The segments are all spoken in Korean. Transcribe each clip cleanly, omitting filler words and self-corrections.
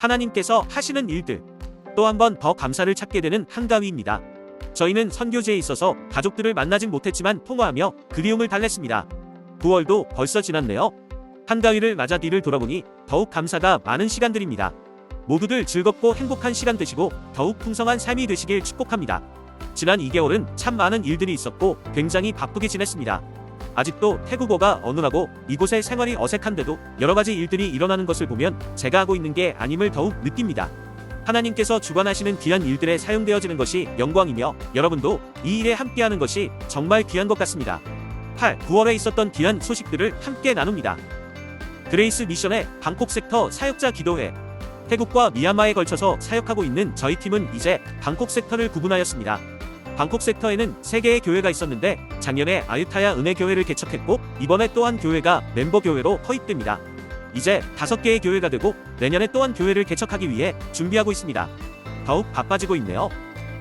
하나님께서 하시는 일들, 또 한 번 더 감사를 찾게 되는 한가위입니다. 저희는 선교지에 있어서 가족들을 만나진 못했지만 통화하며 그리움을 달랬습니다. 9월도 벌써 지났네요. 한가위를 맞아 뒤를 돌아보니 더욱 감사가 많은 시간들입니다. 모두들 즐겁고 행복한 시간 되시고 더욱 풍성한 삶이 되시길 축복합니다. 지난 2개월은 참 많은 일들이 있었고 굉장히 바쁘게 지냈습니다. 아직도 태국어가 어눌하고 이곳의 생활이 어색한데도 여러가지 일들이 일어나는 것을 보면 제가 하고 있는 게 아님을 더욱 느낍니다. 하나님께서 주관하시는 귀한 일들에 사용되어지는 것이 영광이며 여러분도 이 일에 함께하는 것이 정말 귀한 것 같습니다. 8, 9월에 있었던 귀한 소식들을 함께 나눕니다. 그레이스 미션의 방콕 섹터 사역자 기도회. 태국과 미얀마에 걸쳐서 사역하고 있는 저희 팀은 이제 방콕 섹터를 구분하였습니다. 방콕 섹터에는 3개의 교회가 있었는데 작년에 아유타야 은혜교회를 개척했고 이번에 또한 교회가 멤버 교회로 허입됩니다. 이제 5개의 교회가 되고 내년에 또한 교회를 개척하기 위해 준비하고 있습니다. 더욱 바빠지고 있네요.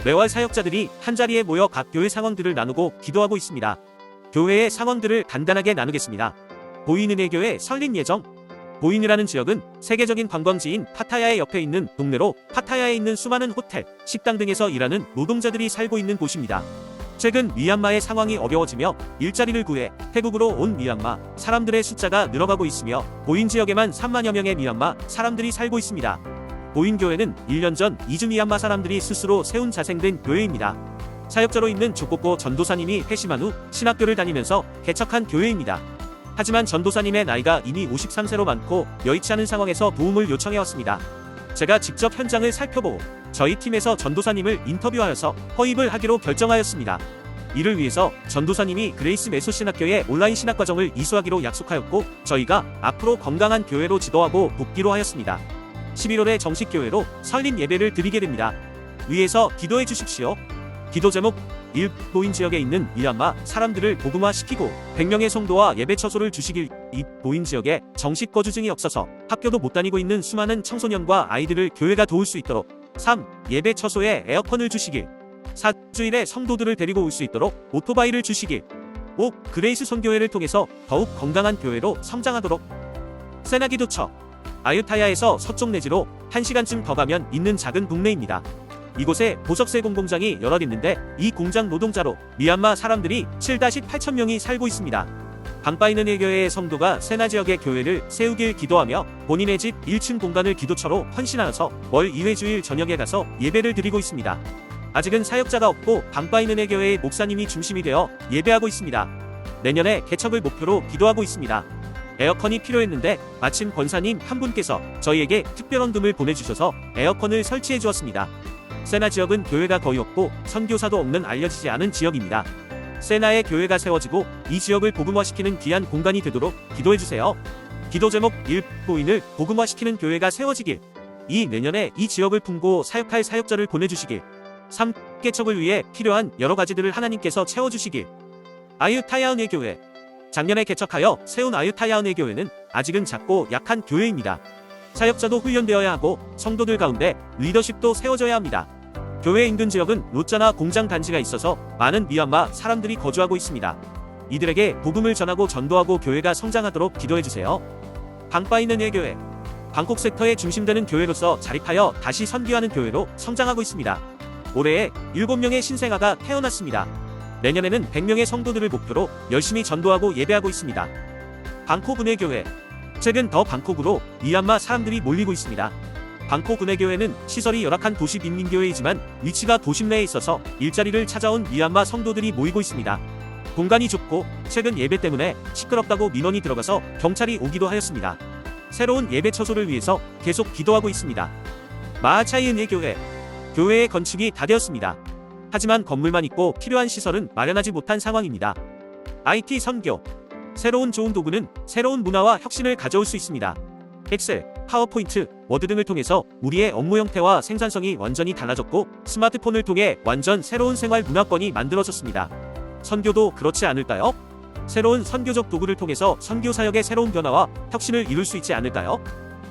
매월 사역자들이 한자리에 모여 각 교회 상황들을 나누고 기도하고 있습니다. 교회의 상황들을 간단하게 나누겠습니다. 보인은혜교회 설립 예정. 보인이라는 지역은 세계적인 관광지인 파타야의 옆에 있는 동네로 파타야에 있는 수많은 호텔, 식당 등에서 일하는 노동자들이 살고 있는 곳입니다. 최근 미얀마의 상황이 어려워지며 일자리를 구해 태국으로 온 미얀마 사람들의 숫자가 늘어가고 있으며 보인 지역에만 3만여 명의 미얀마 사람들이 살고 있습니다. 보인 교회는 1년 전 이주 미얀마 사람들이 스스로 세운 자생된 교회입니다. 사역자로 있는 조꼬꼬 전도사님이 회심한 후 신학교를 다니면서 개척한 교회입니다. 하지만 전도사님의 나이가 이미 53세로 많고 여의치 않은 상황에서 도움을 요청해왔습니다. 제가 직접 현장을 살펴보고 저희 팀에서 전도사님을 인터뷰하여서 허입을 하기로 결정하였습니다. 이를 위해서 전도사님이 그레이스 메소 신학교의 온라인 신학과정을 이수하기로 약속하였고 저희가 앞으로 건강한 교회로 지도하고 돕기로 하였습니다. 11월에 정식 교회로 설립 예배를 드리게 됩니다. 위에서 기도해 주십시오. 기도 제목 1. 보인 지역에 있는 미얀마 사람들을 복음화시키고 100명의 성도와 예배 처소를 주시길. 2. 보인 지역에 정식 거주증이 없어서 학교도 못 다니고 있는 수많은 청소년과 아이들을 교회가 도울 수 있도록. 3. 예배 처소에 에어컨을 주시길. 4. 주일에 성도들을 데리고 올 수 있도록 오토바이를 주시길. 5. 그레이스 선교회를 통해서 더욱 건강한 교회로 성장하도록. 세나기도처. 아유타야에서 서쪽 내지로 1시간쯤 더 가면 있는 작은 동네입니다. 이곳에 보석쇠 공장이 여럿 있는데 이 공장 노동자로 미얀마 사람들이 7-8천 명이 살고 있습니다. 방바이는 교회의 성도가 세나 지역의 교회를 세우길 기도하며 본인의 집 1층 공간을 기도처로 헌신하여서 월 2회 주일 저녁에 가서 예배를 드리고 있습니다. 아직은 사역자가 없고 방바이는 교회의 목사님이 중심이 되어 예배하고 있습니다. 내년에 개척을 목표로 기도하고 있습니다. 에어컨이 필요했는데 마침 권사님 한 분께서 저희에게 특별한 돈을 보내주셔서 에어컨을 설치해 주었습니다. 세나 지역은 교회가 거의 없고 선교사도 없는 알려지지 않은 지역입니다. 세나의 교회가 세워지고 이 지역을 복음화시키는 귀한 공간이 되도록 기도해주세요. 기도 제목 1. 보인을 복음화시키는 교회가 세워지길. 2. 내년에 이 지역을 품고 사역할 사역자를 보내주시길. 3. 개척을 위해 필요한 여러가지들을 하나님께서 채워주시길. 아유타야 은혜교회. 작년에 개척하여 세운 아유타야 은혜교회는 아직은 작고 약한 교회입니다. 사역자도 훈련되어야 하고 성도들 가운데 리더십도 세워져야 합니다. 교회 인근 지역은 로짜나 공장 단지가 있어서 많은 미얀마 사람들이 거주하고 있습니다. 이들에게 복음을 전하고 전도하고 교회가 성장하도록 기도해주세요. 방바이는 교회. 방콕 섹터의 중심되는 교회로서 자립하여 다시 선교하는 교회로 성장하고 있습니다. 올해에 7명의 신생아가 태어났습니다. 내년에는 100명의 성도들을 목표로 열심히 전도하고 예배하고 있습니다. 방콕 은혜교회. 최근 더 방콕으로 미얀마 사람들이 몰리고 있습니다. 방콕 은혜교회는 시설이 열악한 도시 빈민교회이지만 위치가 도심 내에 있어서 일자리를 찾아온 미얀마 성도들이 모이고 있습니다. 공간이 좁고 최근 예배 때문에 시끄럽다고 민원이 들어가서 경찰이 오기도 하였습니다. 새로운 예배 처소를 위해서 계속 기도하고 있습니다. 마하차이 은혜교회. 교회의 건축이 다 되었습니다. 하지만 건물만 있고 필요한 시설은 마련하지 못한 상황입니다. IT 선교. 새로운 좋은 도구는 새로운 문화와 혁신을 가져올 수 있습니다. 엑셀, 파워포인트, 워드 등을 통해서 우리의 업무 형태와 생산성이 완전히 달라졌고 스마트폰을 통해 완전 새로운 생활 문화권이 만들어졌습니다. 선교도 그렇지 않을까요? 새로운 선교적 도구를 통해서 선교 사역의 새로운 변화와 혁신을 이룰 수 있지 않을까요?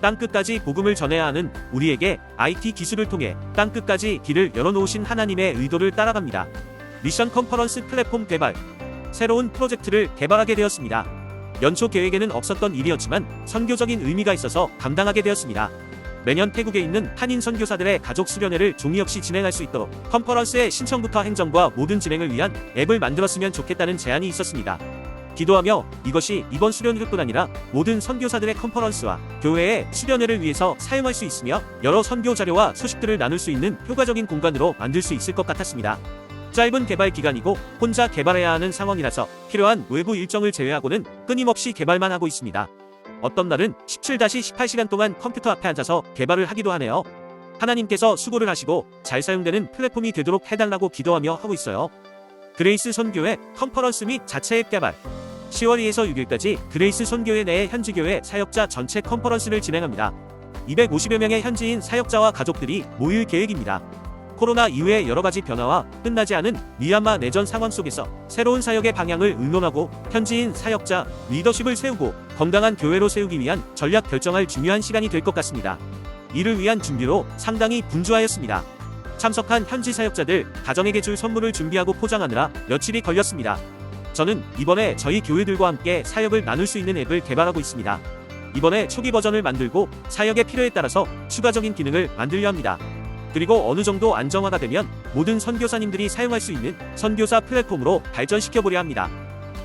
땅끝까지 복음을 전해야 하는 우리에게 IT 기술을 통해 땅끝까지 길을 열어놓으신 하나님의 의도를 따라갑니다. 미션 컨퍼런스 플랫폼 개발. 새로운 프로젝트를 개발하게 되었습니다. 연초 계획에는 없었던 일이었지만 선교적인 의미가 있어서 감당하게 되었습니다. 매년 태국에 있는 한인 선교사들의 가족 수련회를 종이 없이 진행할 수 있도록 컨퍼런스의 신청부터 행정과 모든 진행을 위한 앱을 만들었으면 좋겠다는 제안이 있었습니다. 기도하며 이것이 이번 수련회뿐 아니라 모든 선교사들의 컨퍼런스와 교회의 수련회를 위해서 사용할 수 있으며 여러 선교 자료와 소식들을 나눌 수 있는 효과적인 공간으로 만들 수 있을 것 같았습니다. 짧은 개발 기간이고 혼자 개발해야 하는 상황이라서 필요한 외부 일정을 제외하고는 끊임없이 개발만 하고 있습니다. 어떤 날은 17-18시간 동안 컴퓨터 앞에 앉아서 개발을 하기도 하네요. 하나님께서 수고를 하시고 잘 사용되는 플랫폼이 되도록 해달라고 기도하며 하고 있어요. 그레이스 선교회 컨퍼런스 및 자체 앱 개발 10월 2에서 6일까지 그레이스 선교회 내의 현지교회 사역자 전체 컨퍼런스를 진행합니다. 250여 명의 현지인 사역자와 가족들이 모일 계획입니다. 코로나 이후의 여러가지 변화와 끝나지 않은 미얀마 내전 상황 속에서 새로운 사역의 방향을 의논하고 현지인 사역자, 리더십을 세우고 건강한 교회로 세우기 위한 전략 결정할 중요한 시간이 될 것 같습니다. 이를 위한 준비로 상당히 분주하였습니다. 참석한 현지 사역자들 가정에게 줄 선물을 준비하고 포장하느라 며칠이 걸렸습니다. 저는 이번에 저희 교회들과 함께 사역을 나눌 수 있는 앱을 개발하고 있습니다. 이번에 초기 버전을 만들고 사역의 필요에 따라서 추가적인 기능을 만들려 합니다. 그리고 어느 정도 안정화가 되면 모든 선교사님들이 사용할 수 있는 선교사 플랫폼으로 발전시켜보려 합니다.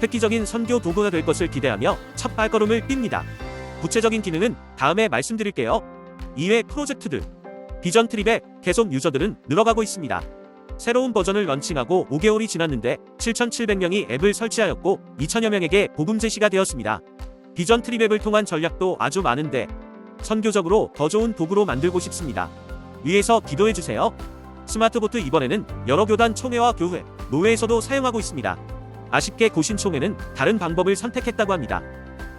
획기적인 선교 도구가 될 것을 기대하며 첫 발걸음을 띱니다. 구체적인 기능은 다음에 말씀드릴게요. 이외 프로젝트들 비전 트립에 계속 유저들은 늘어가고 있습니다. 새로운 버전을 런칭하고 5개월이 지났는데 7,700명이 앱을 설치하였고 2,000여 명에게 복음 제시가 되었습니다. 비전 트립 앱을 통한 전략도 아주 많은데 선교적으로 더 좋은 도구로 만들고 싶습니다. 위에서 기도해주세요. 스마트보트 이번에는 여러 교단 총회와 교회, 노회에서도 사용하고 있습니다. 아쉽게 고신총회는 다른 방법을 선택했다고 합니다.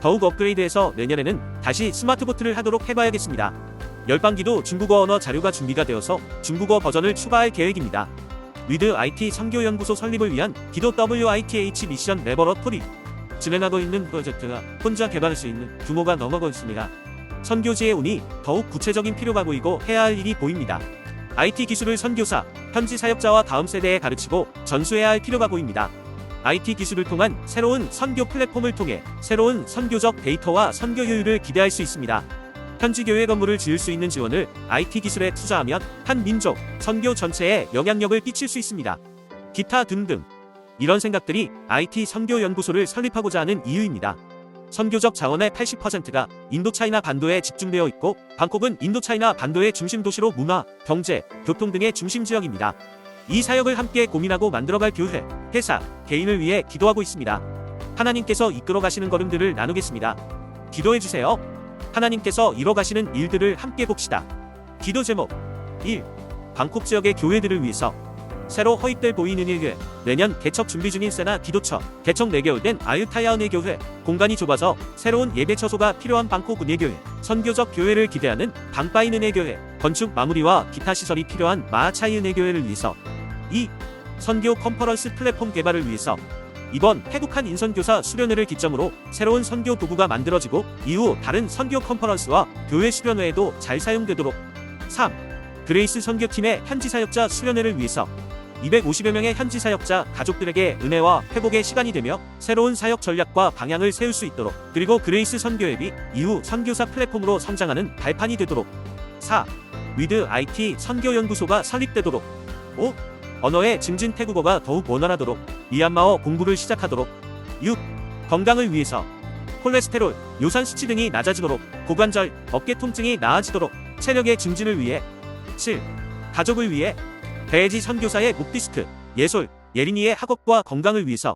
더욱 업그레이드해서 내년에는 다시 스마트보트를 하도록 해봐야겠습니다. 열방기도 중국어 언어 자료가 준비가 되어서 중국어 버전을 추가할 계획입니다. 위드 IT 선교연구소 설립을 위한 기도 WITH 미션 레버러토리 진행하고 있는 프로젝트가 혼자 개발할 수 있는 규모가 넘어가고 있습니다. 선교지의 운이 더욱 구체적인 필요가 보이고 해야 할 일이 보입니다. IT 기술을 선교사, 현지 사역자와 다음 세대에 가르치고 전수해야 할 필요가 보입니다. IT 기술을 통한 새로운 선교 플랫폼을 통해 새로운 선교적 데이터와 선교 효율을 기대할 수 있습니다. 현지 교회 건물을 지을 수 있는 지원을 IT 기술에 투자하면 한 민족, 선교 전체에 영향력을 끼칠 수 있습니다. 기타 등등. 이런 생각들이 IT 선교연구소를 설립하고자 하는 이유입니다. 선교적 자원의 80%가 인도차이나 반도에 집중되어 있고 방콕은 인도차이나 반도의 중심 도시로 문화, 경제, 교통 등의 중심 지역입니다. 이 사역을 함께 고민하고 만들어갈 교회, 회사, 개인을 위해 기도하고 있습니다. 하나님께서 이끌어 가시는 걸음들을 나누겠습니다. 기도해주세요. 하나님께서 이뤄가시는 일들을 함께 봅시다. 기도 제목 1. 방콕 지역의 교회들을 위해서 새로 허입될 보이는일교회 내년 개척 준비 중인 세나 기도처 개척 4개월 된 아유타야 은혜교회 공간이 좁아서 새로운 예배처소가 필요한 방콕 은혜교회 선교적 교회를 기대하는 방바인 은혜교회 건축 마무리와 기타 시설이 필요한 마하차이 은혜교회를 위해서 2. 선교 컨퍼런스 플랫폼 개발을 위해서 이번 해국한 인선교사 수련회를 기점으로 새로운 선교 도구가 만들어지고 이후 다른 선교 컨퍼런스와 교회 수련회에도 잘 사용되도록 3. 그레이스 선교팀의 현지 사역자 수련회를 위해서 250여 명의 현지 사역자 가족들에게 은혜와 회복의 시간이 되며 새로운 사역 전략과 방향을 세울 수 있도록 그리고 그레이스 선교앱이 이후 선교사 플랫폼으로 성장하는 발판이 되도록 4. 위드 IT 선교연구소가 설립되도록 5. 언어의 증진 태국어가 더욱 원활하도록 미얀마어 공부를 시작하도록 6. 건강을 위해서 콜레스테롤, 요산 수치 등이 낮아지도록 고관절, 어깨 통증이 나아지도록 체력의 증진을 위해 7. 가족을 위해 배혜지 선교사의 목디스크, 예솔, 예린이의 학업과 건강을 위해서